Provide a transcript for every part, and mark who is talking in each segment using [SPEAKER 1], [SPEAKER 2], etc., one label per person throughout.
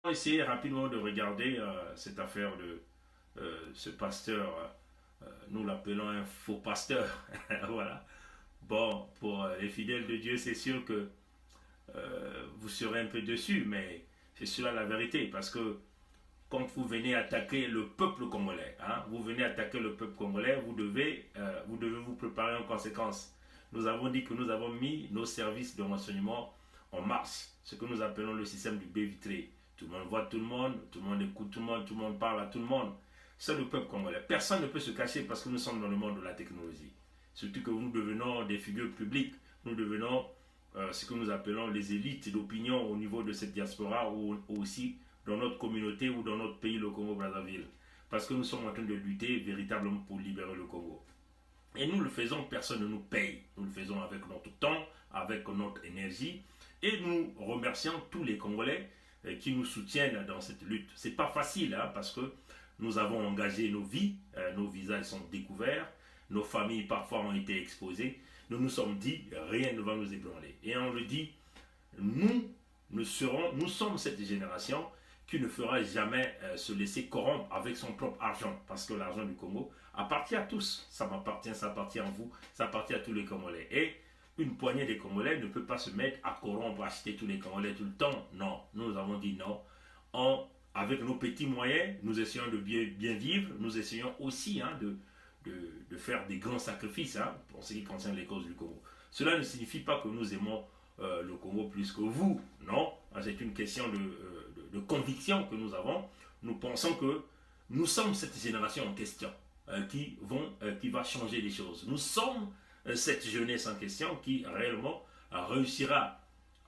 [SPEAKER 1] On va essayer rapidement de regarder cette affaire de ce pasteur, nous l'appelons un faux pasteur. Voilà. Bon, pour les fidèles de Dieu, c'est sûr que vous serez un peu dessus, mais c'est cela la vérité, parce que quand vous venez attaquer le peuple congolais, hein, vous venez attaquer le peuple congolais, vous devez vous préparer en conséquence. Nous avons dit que nous avons mis nos services de renseignement en marche, ce que nous appelons le système du baie vitré. Tout le monde voit tout le monde écoute tout le monde parle à tout le monde. C'est le peuple congolais. Personne ne peut se cacher parce que nous sommes dans le monde de la technologie. Surtout que nous devenons des figures publiques, nous devenons ce que nous appelons les élites d'opinion au niveau de cette diaspora ou aussi dans notre communauté ou dans notre pays, le Congo-Brazzaville. Parce que nous sommes en train de lutter véritablement pour libérer le Congo. Et nous le faisons, personne ne nous paye. Nous le faisons avec notre temps, avec notre énergie. Et nous remercions tous les Congolais qui nous soutiennent dans cette lutte. C'est pas facile, hein, parce que nous avons engagé nos vies, nos visages sont découverts, nos familles parfois ont été exposées. Nous nous sommes dit, rien ne va nous ébranler. Et on le dit, nous sommes cette génération qui ne fera jamais se laisser corrompre avec son propre argent. Parce que l'argent du Congo appartient à tous. Ça m'appartient, ça appartient à vous, ça appartient à tous les Congolais. Et une poignée des Congolais ne peut pas se mettre à corrompre, à acheter tous les Congolais tout le temps. Non, nous avons dit non. Avec nos petits moyens, nous essayons de bien vivre. Nous essayons aussi de faire des grands sacrifices pour ce qui concerne les causes du Congo. Cela ne signifie pas que nous aimons le Congo plus que vous. Non, c'est une question de conviction que nous avons. Nous pensons que nous sommes cette génération en question qui va changer les choses. Nous sommes cette jeunesse en question qui réellement réussira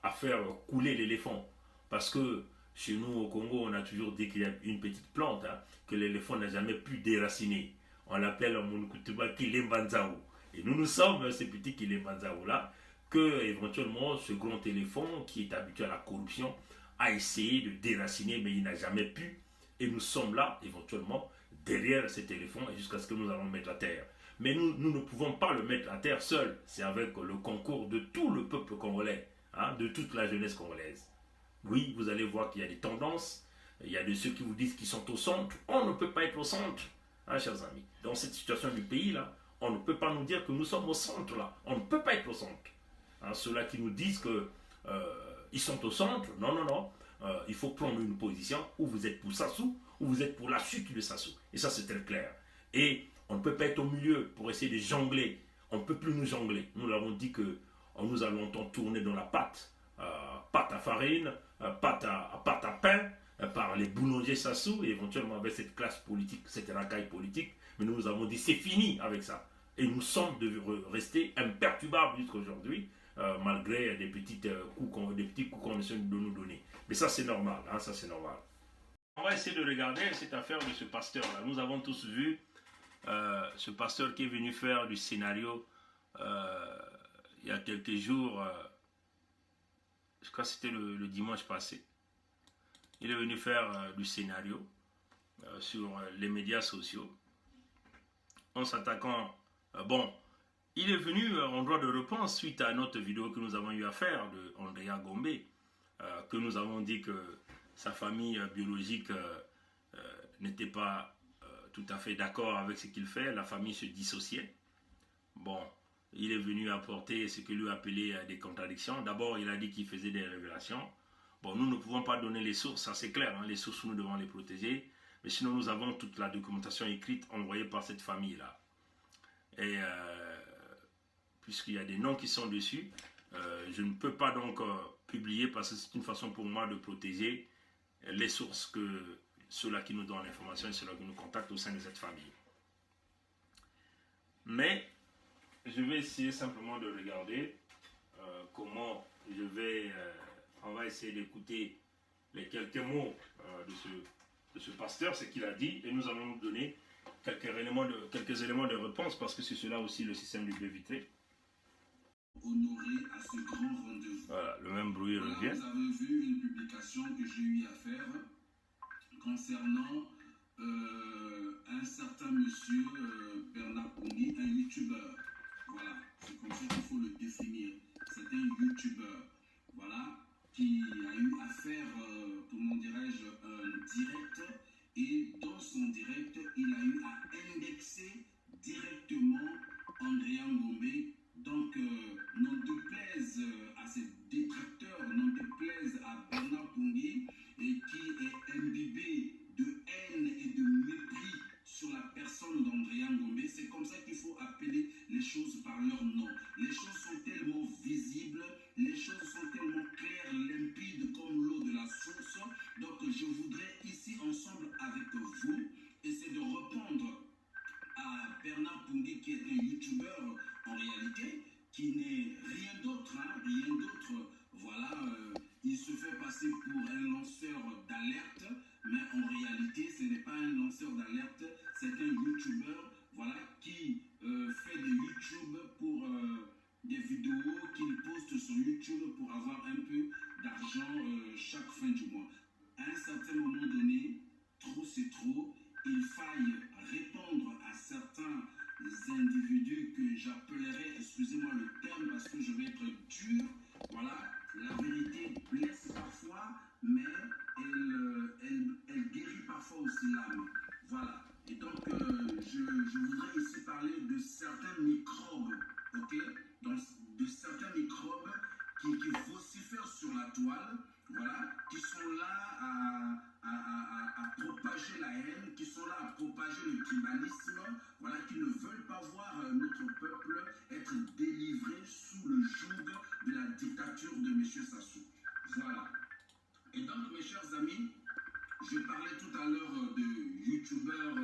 [SPEAKER 1] à faire couler l'éléphant. Parce que chez nous au Congo, on a toujours dit qu'il y a une petite plante que l'éléphant n'a jamais pu déraciner. On l'appelle en Monukutuba Kilembanzao. Et nous sommes ces petits Kilembanzao là que éventuellement ce grand éléphant qui est habitué à la corruption a essayé de déraciner, mais il n'a jamais pu. Et nous sommes là, éventuellement, derrière cet éléphant jusqu'à ce que nous allons le mettre à terre. Mais nous ne pouvons pas le mettre à terre seul. C'est avec le concours de tout le peuple congolais, de toute la jeunesse congolaise. Oui, vous allez voir qu'il y a des tendances. Il y a de ceux qui vous disent qu'ils sont au centre. On ne peut pas être au centre, chers amis. Dans cette situation du pays, là, on ne peut pas nous dire que nous sommes au centre, là. On ne peut pas être au centre. Ceux-là qui nous disent qu'ils sont au centre, non, non, non. Il faut prendre une position où vous êtes pour Sassou, ou vous êtes pour la chute de Sassou. Et ça, c'est très clair. Et on ne peut pas être au milieu pour essayer de jongler. On ne peut plus nous jongler. Nous l'avons dit que nous allons longtemps tourner dans la pâte. Pâte à farine, pâte à pain, par les boulangers Sassou, et éventuellement avec cette classe politique, cette racaille politique. Mais nous avons dit c'est fini avec ça. Et nous sommes de rester imperturbables jusqu'à aujourd'hui, malgré des petits coups qu'on essaie de nous donner. Mais ça c'est normal, ça c'est normal. On va essayer de regarder cette affaire de ce pasteur-là. Nous avons tous vu ce pasteur qui est venu faire du scénario il y a quelques jours, je crois que c'était le dimanche passé. Il est venu faire du scénario sur les médias sociaux en s'attaquant. Bon, il est venu en droit de réponse suite à notre vidéo que nous avons eu à faire de Andrea Gombe, que nous avons dit que sa famille biologique n'était pas tout à fait d'accord avec ce qu'il fait. La famille se dissociait. Bon, il est venu apporter ce que lui appelait des contradictions. D'abord, il a dit qu'il faisait des révélations. Bon, nous ne pouvons pas donner les sources, ça c'est clair. Les sources, nous devons les protéger. Mais sinon, nous avons toute la documentation écrite envoyée par cette famille-là. Et puisqu'il y a des noms qui sont dessus, je ne peux pas donc publier parce que c'est une façon pour moi de protéger les sources que ceux-là qui nous donnent l'information et ceux-là qui nous contactent au sein de cette famille. Mais je vais essayer simplement de regarder comment on va essayer d'écouter les quelques mots de ce pasteur, ce qu'il a dit, et nous allons nous donner quelques éléments de réponse parce que c'est cela aussi le système du baie vitré.
[SPEAKER 2] Honoré à ce grand rendez-vous.
[SPEAKER 1] Voilà, le même bruit revient.
[SPEAKER 2] Vous avez vu une publication que j'ai eu à faire concernant un certain monsieur Bernard Kouni, un youtubeur. Voilà, c'est comme ça qu'il faut le définir. C'est un youtubeur, voilà, qui a eu à faire, comment dirais-je, fois aussi l'âme. Voilà. Et donc, je voudrais ici parler de certains microbes, ok? Donc, de certains microbes qui vocifèrent sur la toile, voilà, qui sont là à propager la haine, qui sont là à propager le tribalisme, voilà, qui ne veulent pas voir notre peuple être délivré sous le joug de la dictature de M. Sassou. Voilà. Et donc, mes chers amis, je parlais tout à l'heure de youtubeur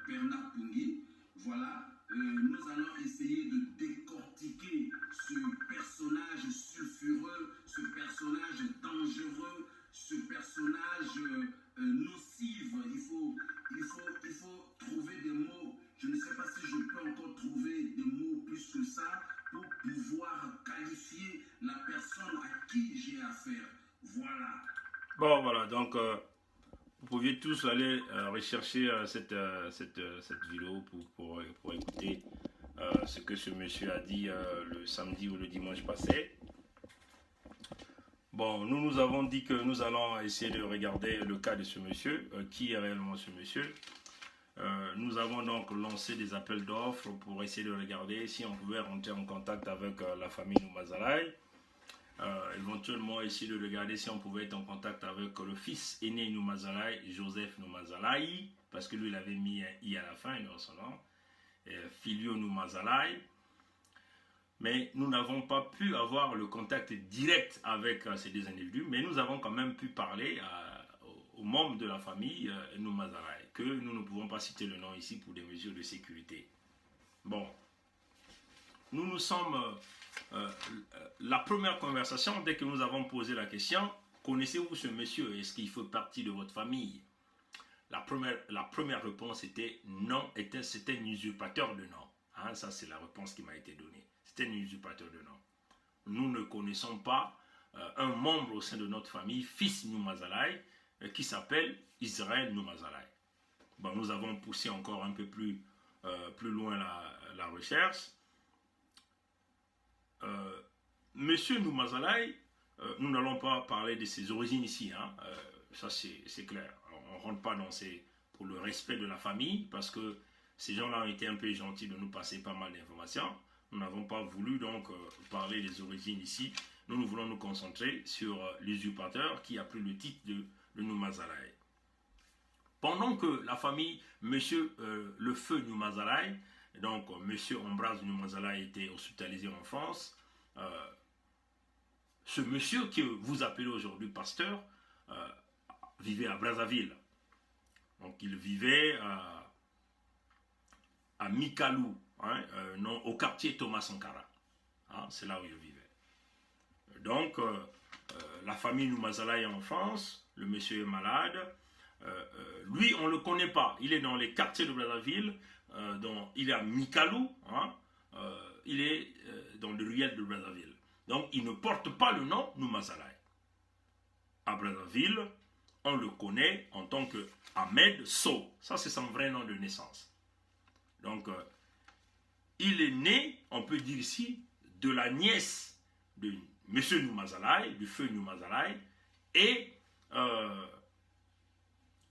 [SPEAKER 2] Bernard Pungui. Voilà, nous allons essayer de décortiquer ce personnage sulfureux, ce personnage dangereux, ce personnage nocif. Il faut trouver des mots. Je ne sais pas si je peux encore trouver des mots plus que ça pour pouvoir qualifier la personne à qui j'ai affaire. Voilà.
[SPEAKER 1] Bon, voilà, donc vous pouviez tous aller rechercher cette vidéo pour écouter ce que ce monsieur a dit le samedi ou le dimanche passé. Bon, nous avons dit que nous allons essayer de regarder le cas de ce monsieur, qui est réellement ce monsieur. Nous avons donc lancé des appels d'offres pour essayer de regarder si on pouvait rentrer en contact avec la famille Noumazalaï. Éventuellement essayer de regarder si on pouvait être en contact avec le fils aîné Noumazalaï, Joseph Noumazalaï, parce que lui il avait mis un i à la fin dans son nom, Filio Noumazalaï. Mais nous n'avons pas pu avoir le contact direct avec ces deux individus, mais nous avons quand même pu parler aux membres de la famille Noumazalaï, que nous ne pouvons pas citer le nom ici pour des mesures de sécurité. Bon, nous sommes... la première conversation, dès que nous avons posé la question, connaissez-vous ce monsieur? Est-ce qu'il fait partie de votre famille? La première réponse était non, c'était un usurpateur de nom. Hein, ça, c'est la réponse qui m'a été donnée. C'était un usurpateur de nom. Nous ne connaissons pas un membre au sein de notre famille, fils Noumazalaï, qui s'appelle Israël Noumazalaï. Bon, nous avons poussé encore un peu plus loin la recherche. Monsieur Noumazalaï, nous n'allons pas parler de ses origines ici, hein. Ça c'est clair. On ne rentre pas dans pour le respect de la famille, parce que ces gens-là ont été un peu gentils de nous passer pas mal d'informations. Nous n'avons pas voulu donc parler des origines ici. Nous voulons nous concentrer sur l'usurpateur qui a pris le titre de Noumazalaï. Pendant que la famille, monsieur le feu Noumazalaï, donc monsieur Ambroise Noumazalaï était hospitalisé en France, ce monsieur que vous appelez aujourd'hui pasteur vivait à Brazzaville. Donc il vivait à Mikalou, hein, non, au quartier Thomas Sankara. Hein, c'est là où il vivait. Donc la famille Noumazalaï est en France, le monsieur est malade. Lui, on ne le connaît pas. Il est dans les quartiers de Brazzaville, il est à Mikalou, hein, il est dans le ruelle de Brazzaville. Donc, il ne porte pas le nom Noumazalaï. À Brazzaville, on le connaît en tant que Ahmed Sow. Ça, c'est son vrai nom de naissance. Donc, il est né, on peut dire ici, de la nièce de M. Noumazalaï, du feu Noumazalaï, et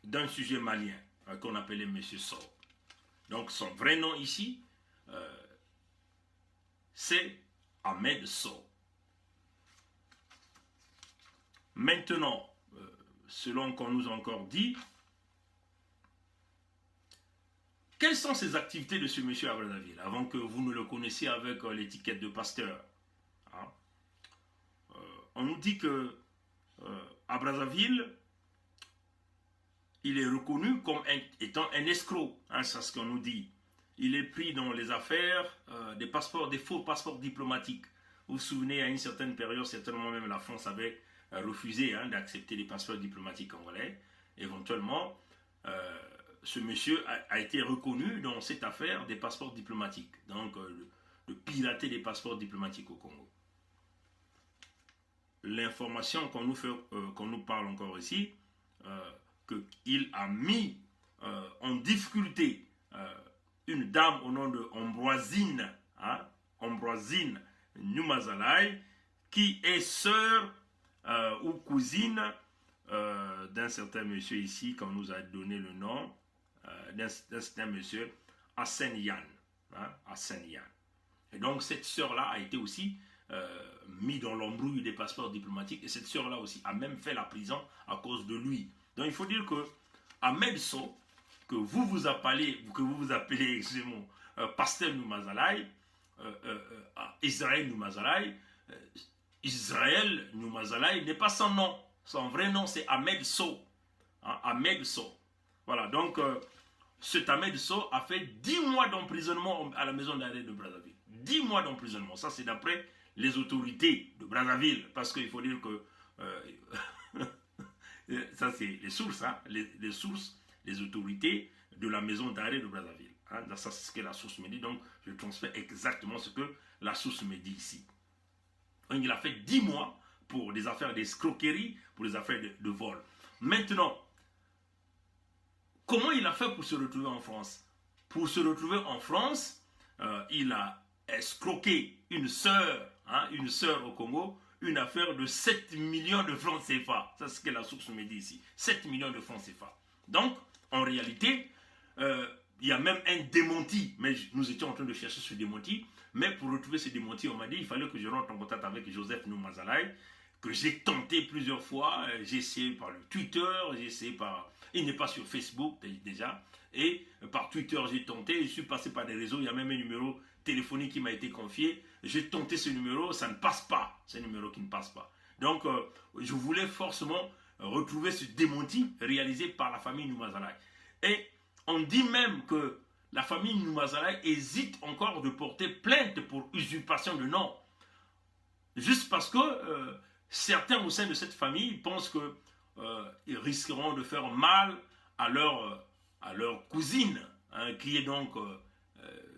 [SPEAKER 1] d'un sujet malien qu'on appelait M. Sow. Donc, son vrai nom ici, c'est Ahmed Sow. Maintenant, selon qu'on nous a encore dit, quelles sont ces activités de ce monsieur à Brazzaville, avant que vous ne le connaissiez avec l'étiquette de pasteur, hein? On nous dit que à Brazzaville, il est reconnu comme étant un escroc, hein, c'est ce qu'on nous dit. Il est pris dans les affaires des faux passeports diplomatiques. Vous vous souvenez, à une certaine période, certainement même la France avait refusé d'accepter les passeports diplomatiques congolais. Éventuellement, ce monsieur a été reconnu dans cette affaire des passeports diplomatiques, donc de pirater des passeports diplomatiques au Congo. L'information qu'on nous parle encore ici, qu'il a mis en difficulté une dame au nom de Ambroisine, hein, Ambroisine Noumazalaï, qui est sœur ou cousine d'un certain monsieur ici, qu'on nous a donné le nom, d'un certain monsieur, Hassan Yan. Hein, Hassan Yan. Et donc cette sœur-là a été aussi mise dans l'embrouille des passeports diplomatiques, et cette sœur-là aussi a même fait la prison à cause de lui. Donc il faut dire que Ahmed Sow, que vous vous appelez, excusez-moi, Pasteur Noumazalaï, Israël Noumazalaï, Israël Noumazalaï n'est pas son nom. Son vrai nom, c'est Ahmed Sow. Hein, Ahmed Sow. Voilà, donc cet Ahmed Sow a fait 10 mois d'emprisonnement à la maison d'arrêt de Brazzaville. 10 mois d'emprisonnement. Ça, c'est d'après les autorités de Brazzaville. Parce qu'il faut dire que... ça, c'est les sources, hein, les sources, les autorités de la maison d'arrêt de Brazzaville. Hein, ça, c'est ce que la source me dit. Donc, je transfère exactement ce que la source me dit ici. Donc, il a fait 10 mois pour des affaires d'escroquerie, pour des affaires de vol. Maintenant, comment il a fait pour se retrouver en France? Pour se retrouver en France, il a escroqué une sœur au Congo, une affaire de 7 millions de francs CFA. C'est ce que la source me dit ici. 7 millions de francs CFA. Donc, en réalité, il y a même un démenti. Mais nous étions en train de chercher ce démenti. Mais pour retrouver ce démenti, on m'a dit qu'il fallait que je rentre en contact avec Joseph Noumazalaï, que j'ai tenté plusieurs fois. J'ai essayé par le Twitter, j'ai essayé par... Il n'est pas sur Facebook déjà. Et par Twitter, j'ai tenté. Je suis passé par des réseaux. Il y a même un numéro téléphonique qui m'a été confié. J'ai tenté ce numéro, ça ne passe pas. C'est un numéro qui ne passe pas. Donc, je voulais forcément retrouver ce démenti réalisé par la famille Noumazalaï. Et on dit même que la famille Noumazalaï hésite encore de porter plainte pour usurpation de nom. Juste parce que certains au sein de cette famille pensent qu'ils risqueront de faire mal à leur cousine, hein, qui est donc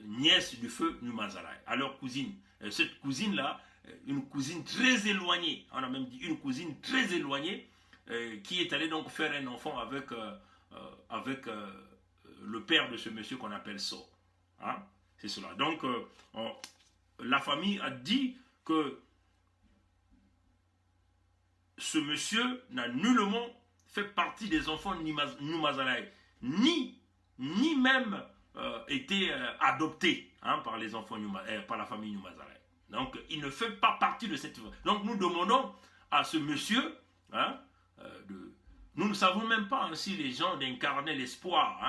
[SPEAKER 1] nièce du feu Noumazalaï, à leur cousine. Cette cousine-là, une cousine très éloignée, on a même dit une cousine très éloignée, qui est allée donc faire un enfant avec le père de ce monsieur qu'on appelle Sow. Hein? C'est cela. Donc, la famille a dit que ce monsieur n'a nullement fait partie des enfants Noumazalaï, ni même été adopté, hein, par les enfants par la famille Noumazalaï. Donc, il ne fait pas partie de cette... Donc, nous demandons à ce monsieur, hein, nous ne savons même pas, hein, si les gens d'Incarner l'Espoir,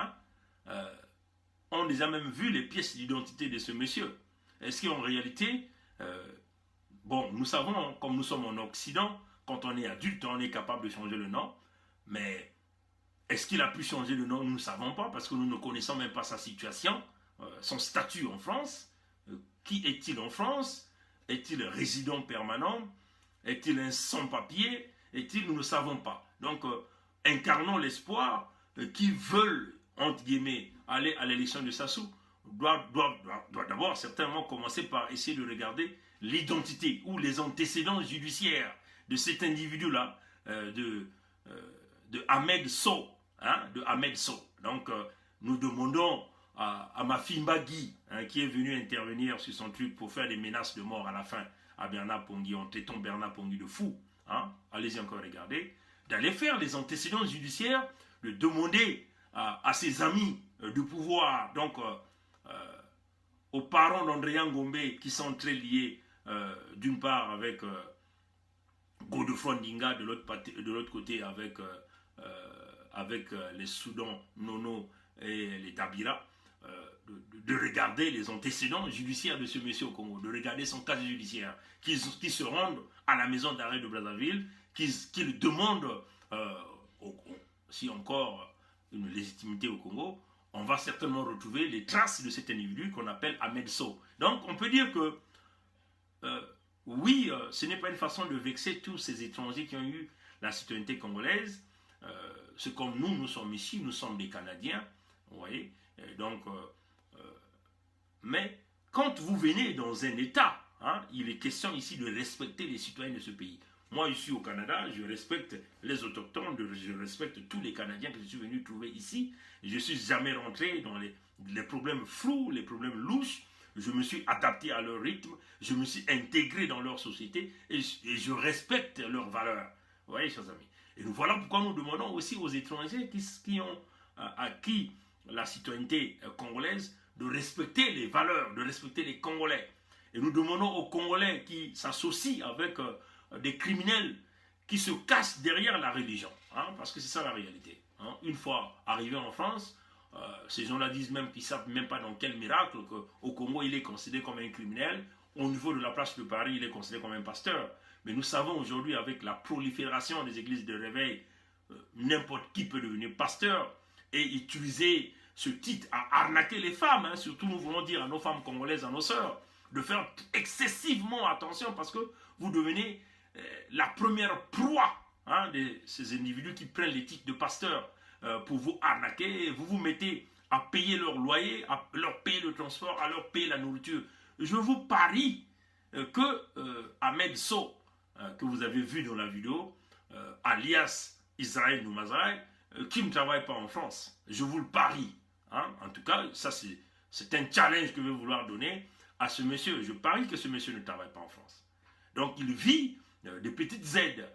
[SPEAKER 1] hein, ont déjà même vu les pièces d'identité de ce monsieur. Est-ce qu'en réalité, bon, nous savons, hein, comme nous sommes en Occident, quand on est adulte, on est capable de changer le nom, mais est-ce qu'il a pu changer le nom? Nous ne savons pas, parce que nous ne connaissons même pas sa situation, son statut en France. Qui est-il en France? Est-il résident permanent? Est-il un sans-papier? Nous ne savons pas. Donc, incarnons l'espoir qui veulent, entre guillemets, aller à l'élection de Sassou, doit d'abord certainement commencer par essayer de regarder l'identité ou les antécédents judiciaires de cet individu-là, de Ahmed Sow. Hein, de Ahmed Sow. Donc, nous demandons à ma fille Magui, hein, qui est venue intervenir sur son truc pour faire des menaces de mort à la fin à Bernard Pongui, en traitant Bernard Pongui de fou. Hein, allez-y encore regarder. D'aller faire les antécédents judiciaires, de demander à ses amis du pouvoir, donc aux parents d'André Ngombe, qui sont très liés d'une part avec Godefroy Ndinga, de l'autre côté avec les Soudans, Nono et les Tabira, de regarder les antécédents judiciaires de ce monsieur au Congo, de regarder son cas judiciaire, qui se rendent à la maison d'arrêt de Brazzaville, qui demandent si encore une légitimité au Congo, on va certainement retrouver les traces de cet individu qu'on appelle Ahmed Sow. Donc on peut dire que oui, ce n'est pas une façon de vexer tous ces étrangers qui ont eu la citoyenneté congolaise. C'est comme nous sommes ici, nous sommes des Canadiens, vous voyez. Donc, mais quand vous venez dans un État, hein, il est question ici de respecter les citoyens de ce pays. Moi, je suis au Canada, je respecte les autochtones, je respecte tous les Canadiens que je suis venu trouver ici. Je ne suis jamais rentré dans les problèmes flous, les problèmes louches. Je me suis adapté à leur rythme, je me suis intégré dans leur société et je respecte leurs valeurs. Vous voyez, chers amis. Et nous voilà pourquoi nous demandons aussi aux étrangers qui ont acquis la citoyenneté congolaise de respecter les valeurs, de respecter les Congolais. Et nous demandons aux Congolais qui s'associent avec des criminels qui se cachent derrière la religion, hein, parce que c'est ça la réalité. Hein. Une fois arrivés en France, ces gens-là disent même qu'ils ne savent même pas dans quel miracle qu'au Congo, il est considéré comme un criminel. Au niveau de la place de Paris, il est considéré comme un pasteur. Mais nous savons aujourd'hui, avec la prolifération des églises de réveil, n'importe qui peut devenir pasteur et utiliser ce titre à arnaquer les femmes. Hein. Surtout, nous voulons dire à nos femmes congolaises, à nos sœurs, de faire excessivement attention parce que vous devenez la première proie, hein, de ces individus qui prennent les titres de pasteur pour vous arnaquer. Vous vous mettez à payer leur loyer, à leur payer le transport, à leur payer la nourriture. Je vous parie que Ahmed So, que vous avez vu dans la vidéo, alias Israël Noumazalaï, qui ne travaille pas en France. Je vous le parie. Hein? En tout cas, ça c'est un challenge que je vais vouloir donner à ce monsieur. Je parie que ce monsieur ne travaille pas en France. Donc il vit des petites aides,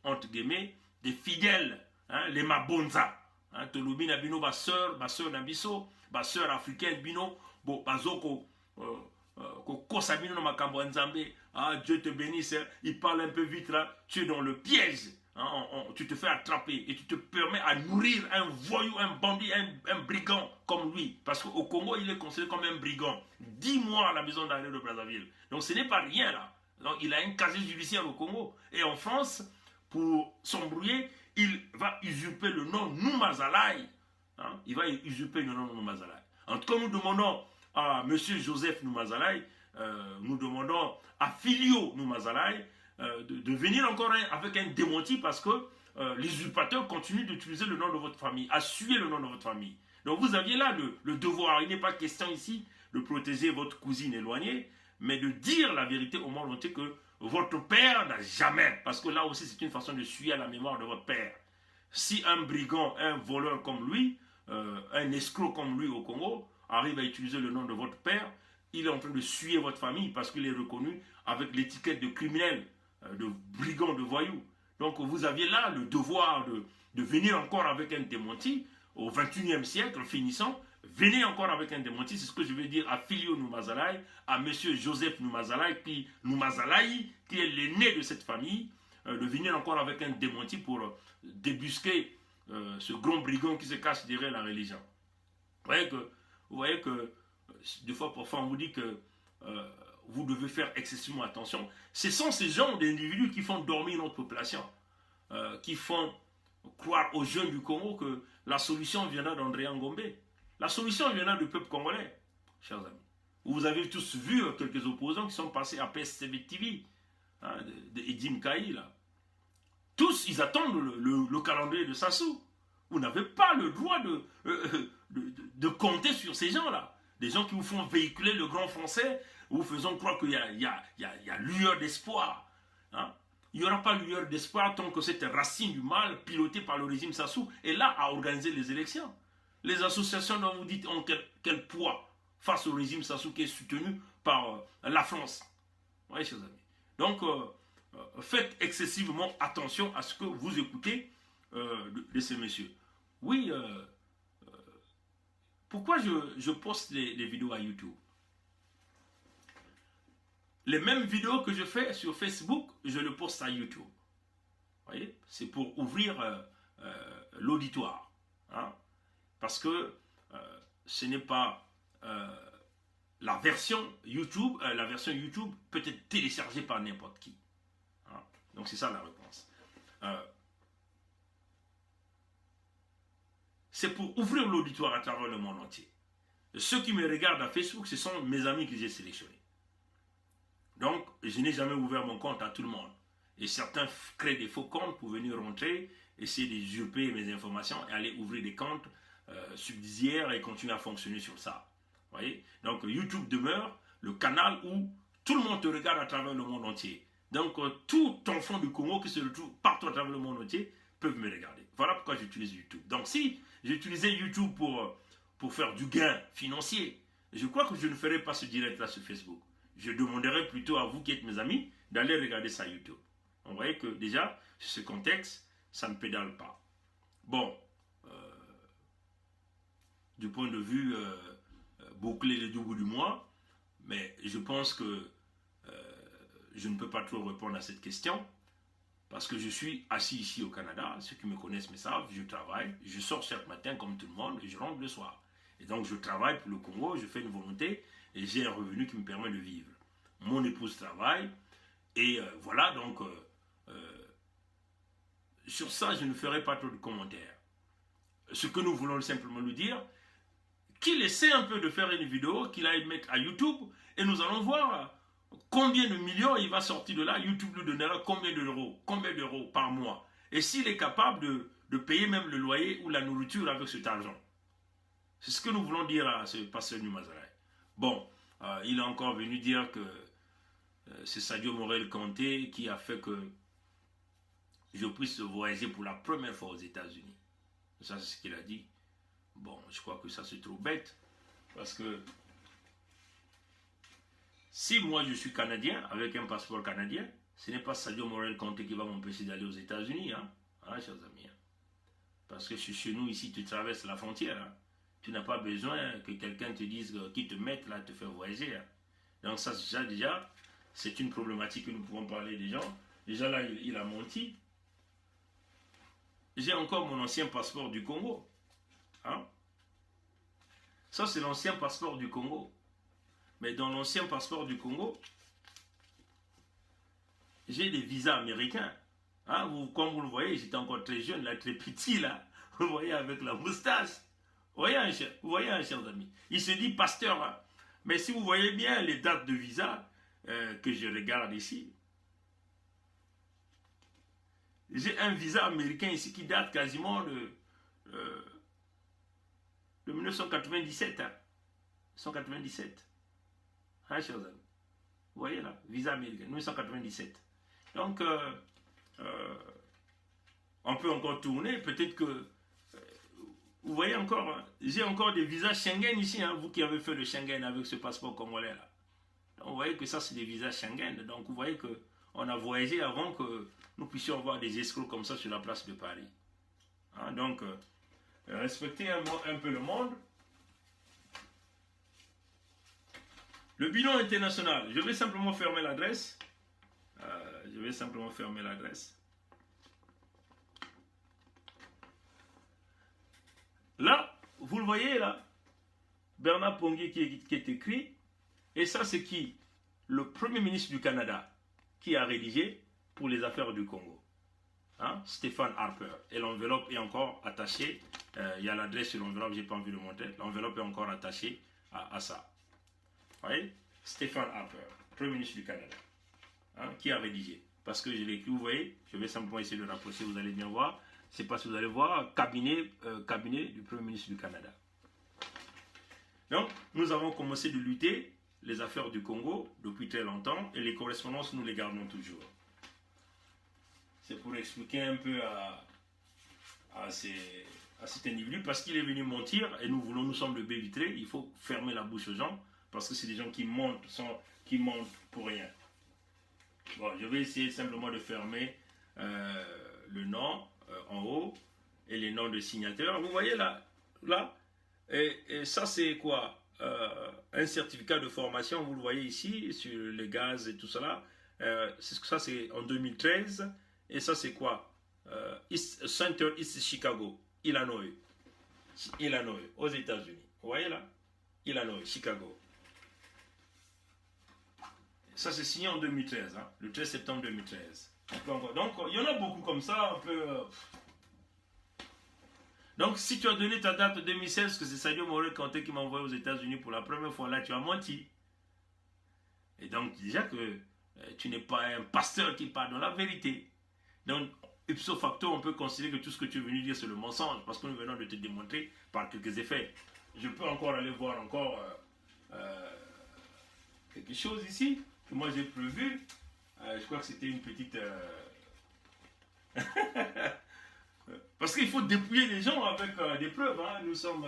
[SPEAKER 1] entre guillemets, des fidèles, hein, les mabonza. Hein, Tolobi na bino, ma soeur nabiso, ma soeur africaine bino, bon, bazoko, kosa bino na makambo nzambe, ah, Dieu te bénisse, il parle un peu vite là, tu es dans le piège, hein, tu te fais attraper et tu te permets à nourrir un voyou, un bandit, un brigand comme lui, parce qu'au Congo il est considéré comme un brigand. 10 mois à la maison d'arrêt de Brazzaville, donc ce n'est pas rien là. Donc il a un casier judiciaire au Congo, et en France, pour s'embrouiller, il va usurper le nom Noumazalaï. Hein? Il va usurper le nom Noumazalaï. En tout cas, nous demandons à M. Joseph Noumazalaï, nous demandons à Filio Noumazalaï de venir encore avec un démenti parce que l'usurpateur continue d'utiliser le nom de votre famille, à suer le nom de votre famille. Donc vous aviez là le devoir. Il n'est pas question ici de protéger votre cousine éloignée, mais de dire la vérité au monde entier que votre père n'a jamais, parce que là aussi c'est une façon de suer à la mémoire de votre père. Si un brigand, un voleur comme lui, un escroc comme lui au Congo, arrive à utiliser le nom de votre père, il est en train de suer votre famille parce qu'il est reconnu avec l'étiquette de criminel, de brigand, de voyou. Donc vous aviez là le devoir de venir encore avec un démenti au XXIe siècle, finissant. Venez encore avec un démenti, c'est ce que je vais dire à Filio Noumazalaï, à M. Joseph Noumazalaï, qui est l'aîné de cette famille, de venir encore avec un démenti pour débusquer ce grand brigand qui se cache derrière la religion. Vous voyez que des fois, parfois, on vous dit que vous devez faire excessivement attention. Ce sont ces gens d'individus qui font dormir notre population, qui font croire aux jeunes du Congo que la solution viendra d'André Ngombe. La solution viendra du peuple congolais, chers amis. Vous avez tous vu quelques opposants qui sont passés à PSTV TV, hein, de Edim Kaï, là. Tous, ils attendent le calendrier de Sassou. Vous n'avez pas le droit de compter sur ces gens-là. Des gens qui vous font véhiculer le grand français, vous faisant croire qu'il y a lueur d'espoir. Hein. Il n'y aura pas lueur d'espoir tant que cette racine du mal, pilotée par le régime Sassou, est là à organiser les élections. Les associations dont vous dites ont quel poids face au régime Sassou qui est soutenu par la France. Oui, chers amis. Donc, faites excessivement attention à ce que vous écoutez de ces messieurs. Oui, pourquoi je poste les vidéos à YouTube? Les mêmes vidéos que je fais sur Facebook, je les poste à YouTube. Vous voyez? C'est pour ouvrir l'auditoire. Hein? Parce que ce n'est pas la version YouTube peut être téléchargée par n'importe qui. Hein? Donc c'est ça la réponse. C'est pour ouvrir l'auditoire à travers le monde entier. Ceux qui me regardent à Facebook, ce sont mes amis que j'ai sélectionnés. Donc, je n'ai jamais ouvert mon compte à tout le monde. Et certains créent des faux comptes pour venir rentrer, essayer d'usurper mes informations et aller ouvrir des comptes subsidiaires et continuer à fonctionner sur ça. Vous voyez? Donc, YouTube demeure le canal où tout le monde te regarde à travers le monde entier. Donc, tout enfant du Congo qui se retrouve partout à travers le monde entier peuvent me regarder. Voilà pourquoi j'utilise YouTube. Donc, si j'utilisais YouTube pour faire du gain financier, je crois que je ne ferai pas ce direct-là sur Facebook. Je demanderai plutôt à vous qui êtes mes amis d'aller regarder ça YouTube. Vous voyez que déjà, ce contexte, ça ne pédale pas. Bon, du point de vue boucler les 2 bouts du mois, mais je pense que je ne peux pas trop répondre à cette question parce que je suis assis ici au Canada. Ceux qui me connaissent me savent, je travaille, je sors chaque matin comme tout le monde et je rentre le soir. Et donc je travaille pour le Congo, je fais une volonté et j'ai un revenu qui me permet de vivre. Mon épouse travaille et voilà, donc sur ça je ne ferai pas trop de commentaires. Ce que nous voulons simplement lui dire, qu'il essaie un peu de faire une vidéo, qu'il aille mettre à YouTube et nous allons voir combien de millions il va sortir de là. YouTube lui donnera combien d'euros par mois. Et s'il est capable de payer même le loyer ou la nourriture avec cet argent. C'est ce que nous voulons dire à ce pasteur Numazaraï. Bon, il est encore venu dire que c'est Sadio Morel Kanté qui a fait que je puisse voyager pour la première fois aux États-Unis. Ça, c'est ce qu'il a dit. Bon, je crois que ça c'est trop bête. Parce que si moi je suis Canadien, avec un passeport canadien, ce n'est pas Sadio Morel Kanté qui va m'empêcher d'aller aux États-Unis, hein, chers amis. Parce que chez nous, ici, tu traverses la frontière. Hein. Tu n'as pas besoin que quelqu'un te dise qui te mette là, te faire voyager. Hein. Donc ça, déjà, c'est une problématique que nous pouvons parler des gens. Déjà là, il a menti. J'ai encore mon ancien passeport du Congo. Hein? Ça, c'est l'ancien passeport du Congo. Mais dans l'ancien passeport du Congo, j'ai des visas américains. Hein? Comme vous le voyez, j'étais encore très jeune, là, très petit, là. Vous voyez, avec la moustache. Vous voyez, chers amis. Il se dit pasteur. Hein? Mais si vous voyez bien les dates de visa que je regarde ici, j'ai un visa américain ici qui date quasiment de 1997. Hein. 1997. Hein, chers amis. Vous voyez là, visa américain, 1997. Donc, on peut encore tourner. Peut-être que, vous voyez encore, hein, j'ai encore des visas Schengen ici, hein, vous qui avez fait le Schengen avec ce passeport congolais là. Donc, vous voyez que ça, c'est des visas Schengen. Donc, vous voyez qu'on a voyagé avant que nous puissions avoir des escrocs comme ça sur la place de Paris. Hein, donc, respectez un peu le monde. Le bilan international, je vais simplement fermer l'adresse. Là, vous le voyez là, Bernard Ponguier qui est écrit, et ça c'est qui? Le Premier ministre du Canada qui a rédigé pour les affaires du Congo. Hein? Stéphane Harper. Et l'enveloppe est encore attachée, il y a l'adresse sur l'enveloppe, je n'ai pas envie de le montrer, l'enveloppe est encore attachée à ça. Vous voyez? Stéphane Harper, Premier ministre du Canada, hein, qui a rédigé. Parce que je l'ai écrit, vous voyez, je vais simplement essayer de rapprocher, vous allez bien voir. C'est parce que vous allez voir, cabinet du Premier ministre du Canada. Donc, nous avons commencé de lutter les affaires du Congo depuis très longtemps et les correspondances, nous les gardons toujours. C'est pour expliquer un peu à cet individu, parce qu'il est venu mentir et nous sommes le baie vitré, il faut fermer la bouche aux gens. Parce que c'est des gens qui mentent pour rien. Bon, je vais essayer simplement de fermer le nom en haut et les noms de signataires. Vous voyez là et ça c'est quoi? Un certificat de formation, vous le voyez ici, sur le gaz et tout cela. Ça c'est en 2013. Et ça c'est quoi? Center East Chicago, Illinois, aux États-Unis. Vous voyez là? Illinois, Chicago. Ça, c'est signé en 2013, hein, le 13 septembre 2013. Donc, il y en a beaucoup comme ça, un peu... Donc, si tu as donné ta date 2016, que c'est Sadio Morel Kanté qui m'a envoyé aux États-Unis pour la première fois, là, tu as menti. Et donc, déjà que tu n'es pas un pasteur qui parle dans la vérité. Donc, ipso facto, on peut considérer que tout ce que tu es venu dire, c'est le mensonge, parce que nous venons de te démontrer par quelques effets. Je peux encore aller voir quelque chose ici que moi j'ai prévu. Je crois que c'était une petite... Parce qu'il faut dépouiller les gens avec des preuves. Hein. Nous sommes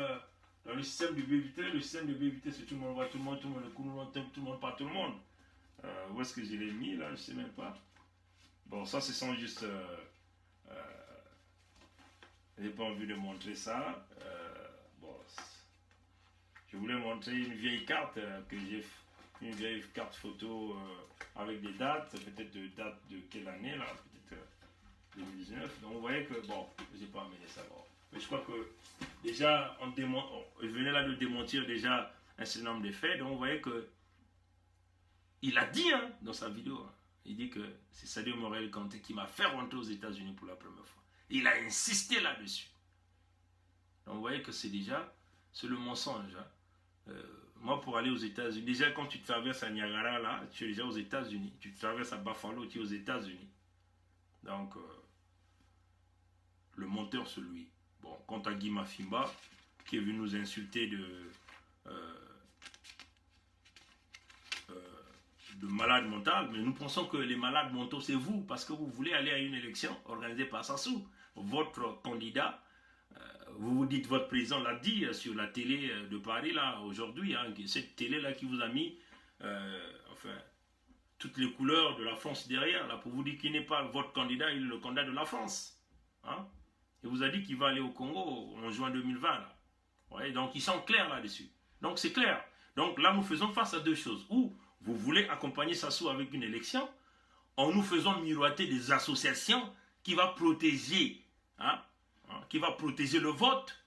[SPEAKER 1] dans le système de BVT. Le système de BVT, c'est tout le monde voit tout le monde, tout le monde pas tout le monde. Où est-ce que je l'ai mis là? Je ne sais même pas. Bon, ça, ce sont juste Je n'ai pas envie de montrer ça. Bon, je voulais montrer une vieille carte que j'ai, une vieille carte photo avec des dates, peut-être de date de quelle année là, peut-être 2019. Donc vous voyez que bon, je n'ai pas amené ça. Bon. Mais je crois que déjà, je venais là de démentir déjà un certain nombre de faits. Donc vous voyez que il a dit dans sa vidéo, il dit que c'est Sadio Morel Kanté qui m'a fait rentrer aux États-Unis pour la première fois. Il a insisté là-dessus. Donc vous voyez que c'est le mensonge. Moi, pour aller aux États-Unis, déjà quand tu traverses à Niagara, là, tu es déjà aux États-Unis. Tu traverses à Buffalo, tu es aux États-Unis. Donc, le menteur, c'est lui. Bon, quant à Guy Mafimba, qui est venu nous insulter de malades mentaux, mais nous pensons que les malades mentaux, c'est vous, parce que vous voulez aller à une élection organisée par Sassou. Votre candidat, vous vous dites, votre président l'a dit sur la télé de Paris, là, aujourd'hui, cette télé-là qui vous a mis, toutes les couleurs de la France derrière, là, pour vous dire qu'il n'est pas votre candidat, il est le candidat de la France. Hein? Il vous a dit qu'il va aller au Congo en juin 2020, là. Ouais, donc, ils sont clairs là-dessus. Donc, c'est clair. Donc, là, nous faisons face à deux choses. Ou vous voulez accompagner Sassou avec une élection en nous faisant miroiter des associations qui vont protéger, qui va protéger le vote.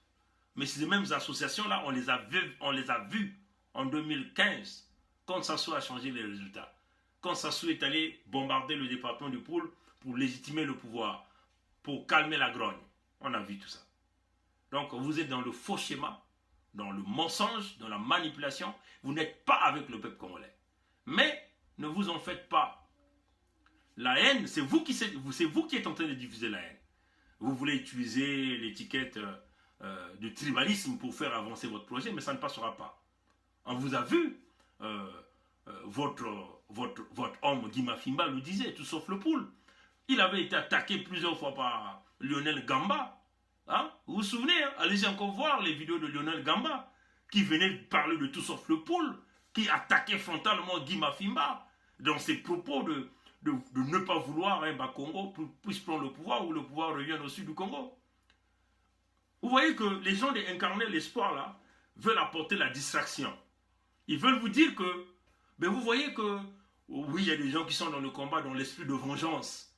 [SPEAKER 1] Mais ces mêmes associations-là, on les a vues en 2015, quand Sassou a changé les résultats. Quand Sassou est allé bombarder le département du Pôle pour légitimer le pouvoir, pour calmer la grogne. On a vu tout ça. Donc, vous êtes dans le faux schéma, dans le mensonge, dans la manipulation. Vous n'êtes pas avec le peuple congolais. Mais ne vous en faites pas. La haine, c'est vous qui êtes en train de diffuser la haine. Vous voulez utiliser l'étiquette de tribalisme pour faire avancer votre projet, mais ça ne passera pas. On vous a vu, votre homme Guy Mafimba le disait, tout sauf le poule. Il avait été attaqué plusieurs fois par Lionel Gamba. Hein? Vous vous souvenez, allez-y encore voir les vidéos de Lionel Gamba, qui venait parler de tout sauf le poule, qui attaquait frontalement Guy Mafimba dans ses propos de ne pas vouloir Congo puisse prendre le pouvoir ou le pouvoir revienne au sud du Congo. Vous voyez que les gens d'incarner l'espoir là veulent apporter la distraction. Ils veulent vous dire que, vous voyez que, oui, il y a des gens qui sont dans le combat dans l'esprit de vengeance,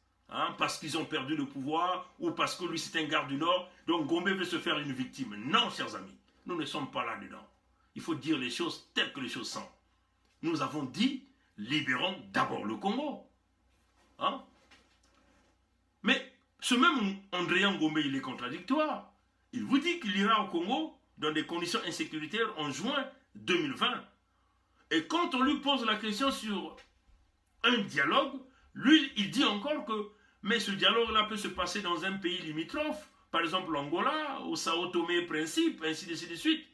[SPEAKER 1] parce qu'ils ont perdu le pouvoir ou parce que lui c'est un garde du Nord, donc Gombe veut se faire une victime. Non, chers amis, nous ne sommes pas là-dedans. Il faut dire les choses telles que les choses sont. Nous avons dit, libérons d'abord le Congo. Mais ce même André Ngombe, il est contradictoire. Il vous dit qu'il ira au Congo dans des conditions insécuritaires en juin 2020. Et quand on lui pose la question sur un dialogue, lui, il dit encore que mais ce dialogue-là peut se passer dans un pays limitrophe, par exemple l'Angola, au Sao Tomé et Principe, ainsi de suite.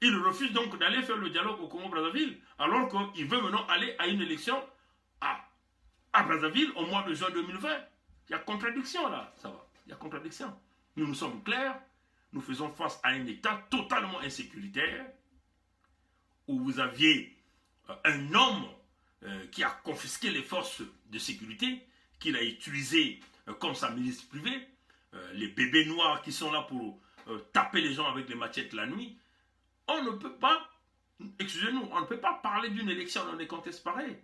[SPEAKER 1] Il refuse donc d'aller faire le dialogue au Congo-Brazzaville, alors qu'il veut maintenant aller à une élection à Brazzaville au mois de juin 2020. Il y a contradiction là, ça va. Il y a contradiction. Nous sommes clairs, nous faisons face à un État totalement insécuritaire, où vous aviez un homme qui a confisqué les forces de sécurité, qu'il a utilisé comme sa milice privée, les bébés noirs qui sont là pour taper les gens avec les machettes la nuit. On ne peut pas, excusez-nous, on ne peut pas parler d'une élection dans des contextes pareils.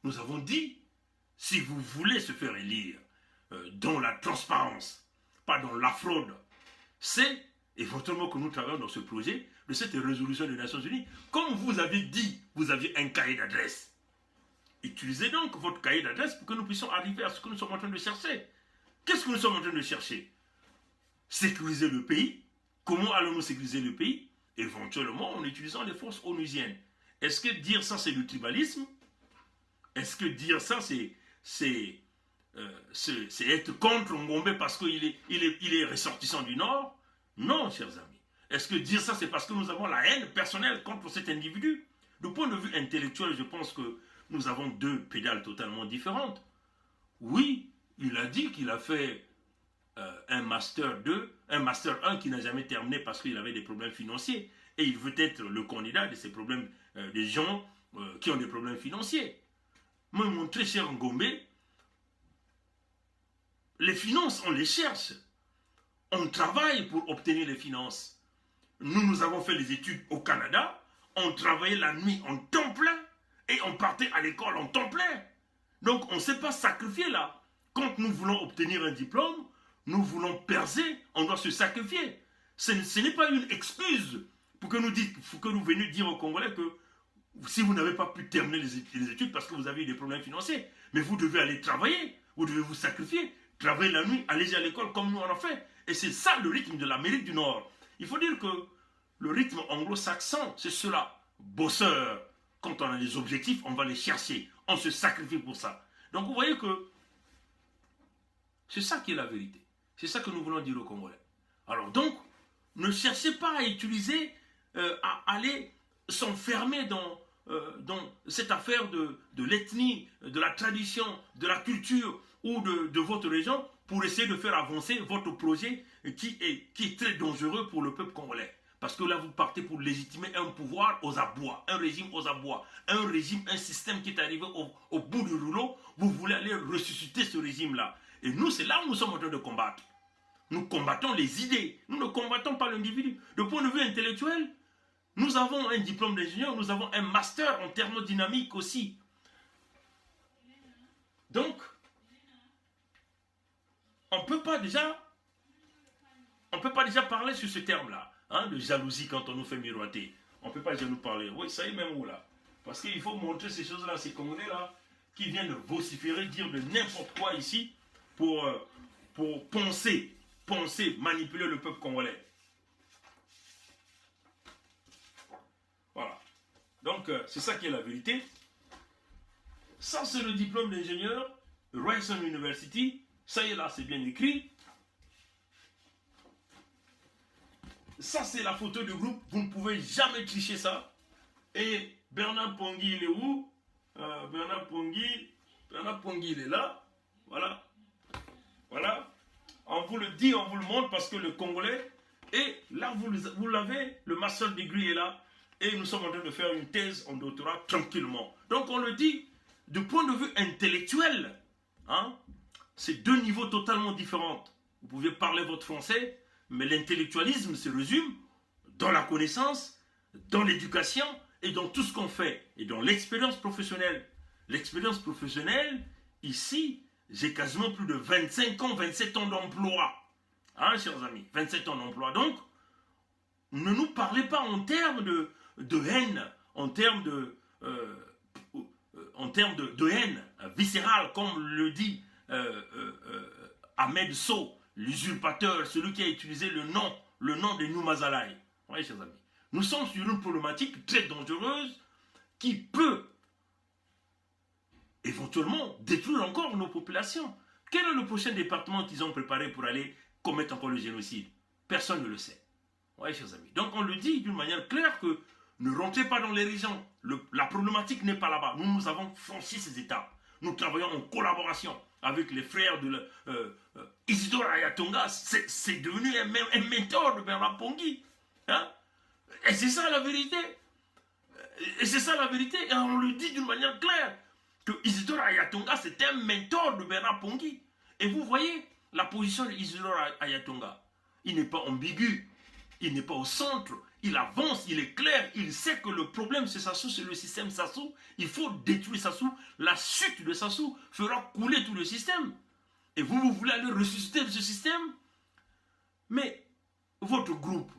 [SPEAKER 1] Nous avons dit, si vous voulez se faire élire dans la transparence, pas dans la fraude, c'est éventuellement que nous travaillons dans ce projet de cette résolution des Nations Unies. Comme vous avez dit, vous aviez un cahier d'adresse. Utilisez donc votre cahier d'adresse pour que nous puissions arriver à ce que nous sommes en train de chercher. Qu'est-ce que nous sommes en train de chercher? Sécuriser le pays. Comment allons-nous sécuriser le pays? Éventuellement en utilisant les forces onusiennes. Est-ce que dire ça c'est du tribalisme? Est-ce que dire ça c'est être contre Ngombe parce qu'il est ressortissant du Nord? Non, chers amis. Est-ce que dire ça c'est parce que nous avons la haine personnelle contre cet individu? Du point de vue intellectuel, je pense que nous avons deux pédales totalement différentes. Oui, il a dit qu'il a fait un Master 2, un Master 1 qui n'a jamais terminé parce qu'il avait des problèmes financiers. Et il veut être le candidat de ces problèmes, des gens qui ont des problèmes financiers. Mais mon très cher Ngombe, les finances, on les cherche. On travaille pour obtenir les finances. Nous avons fait les études au Canada, on travaillait la nuit en temps plein et on partait à l'école en temps plein. Donc on ne s'est pas sacrifié là. Quand nous voulons obtenir un diplôme, nous voulons percer, on doit se sacrifier. Ce n'est pas une excuse pour que nous venions dire aux Congolais que si vous n'avez pas pu terminer les études parce que vous avez eu des problèmes financiers, mais vous devez aller travailler, vous devez vous sacrifier, travailler la nuit, aller à l'école comme nous on a fait. Et c'est ça le rythme de l'Amérique du Nord. Il faut dire que le rythme anglo-saxon, c'est cela. Bosseur, quand on a des objectifs, on va les chercher. On se sacrifie pour ça. Donc vous voyez que c'est ça qui est la vérité. C'est ça que nous voulons dire aux Congolais. Alors donc, ne cherchez pas à utiliser, à aller s'enfermer dans cette affaire de l'ethnie, de la tradition, de la culture ou de votre région pour essayer de faire avancer votre projet qui est très dangereux pour le peuple congolais. Parce que là, vous partez pour légitimer un pouvoir aux abois, un régime aux abois, un système qui est arrivé au bout du rouleau. Vous voulez aller ressusciter ce régime-là. Et nous, c'est là où nous sommes en train de combattre. Nous combattons les idées. Nous ne combattons pas l'individu. De point de vue intellectuel, nous avons un diplôme d'ingénieur, nous avons un master en thermodynamique aussi. Donc, on ne peut pas déjà parler sur ce terme-là, hein, de jalousie quand on nous fait miroiter. On ne peut pas déjà nous parler. Oui, ça y est même où là? Parce qu'il faut montrer ces choses-là, ces Congolais-là, qui viennent vociférer, dire de n'importe quoi ici pour penser, manipuler le peuple congolais. Voilà. Donc, c'est ça qui est la vérité. Ça, c'est le diplôme d'ingénieur, Ryerson University. Ça y est, là, c'est bien écrit. Ça, c'est la photo du groupe. Vous ne pouvez jamais tricher ça. Et Bernard Pongui, il est où? Bernard Pongui, il est là. Voilà. Voilà. On vous le dit, on vous le montre parce que le Congolais, et là, vous l'avez, le master degree est là. Et nous sommes en train de faire une thèse en doctorat tranquillement. Donc, on le dit, du point de vue intellectuel, hein, c'est deux niveaux totalement différents. Vous pouvez parler votre français, mais l'intellectualisme se résume dans la connaissance, dans l'éducation et dans tout ce qu'on fait. Et dans l'expérience professionnelle. L'expérience professionnelle, ici, j'ai quasiment plus de 25 ans, 27 ans d'emploi. Hein, chers amis, 27 ans d'emploi. Donc, ne nous parlez pas en termes de haine, en termes de haine viscérale, comme le dit Ahmed Sow, l'usurpateur, celui qui a utilisé le nom de Noumazalaï. Oui, chers amis. Nous sommes sur une problématique très dangereuse qui peut éventuellement détruire encore nos populations. Quel est le prochain département qu'ils ont préparé pour aller commettre encore le génocide? Personne ne le sait. Oui, chers amis. Donc on le dit d'une manière claire que ne rentrez pas dans les régions. La problématique n'est pas là-bas. Nous avons franchi ces étapes. Nous travaillons en collaboration avec les frères de Isidore Ayatonga. C'est devenu un mentor de Bernard Pongui. Hein? Et c'est ça la vérité. Et c'est ça la vérité. Et on le dit d'une manière claire. Que Isidore Ayatonga, c'est un mentor de Bernard Pongui. Et vous voyez la position d'Isidore Ayatonga. Il n'est pas ambigu. Il n'est pas au centre. Il avance, il est clair. Il sait que le problème, c'est Sassou, c'est le système Sassou. Il faut détruire Sassou. La chute de Sassou fera couler tout le système. Et vous voulez aller ressusciter ce système? Mais votre groupe,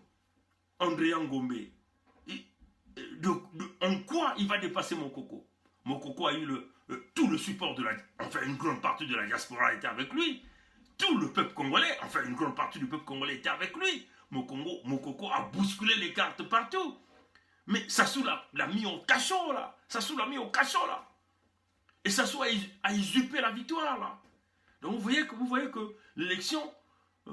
[SPEAKER 1] André Ngombe, en quoi il va dépasser Mokoko? Mokoko a eu tout le support enfin une grande partie de la diaspora était avec lui. Tout le peuple congolais, enfin une grande partie du peuple congolais était avec lui. Mokoko a bousculé les cartes partout. Mais Sassou l'a mis au cachot là. Sassou l'a mis au cachot là. Et Sassou a usurpé la victoire là. Donc vous voyez que l'élection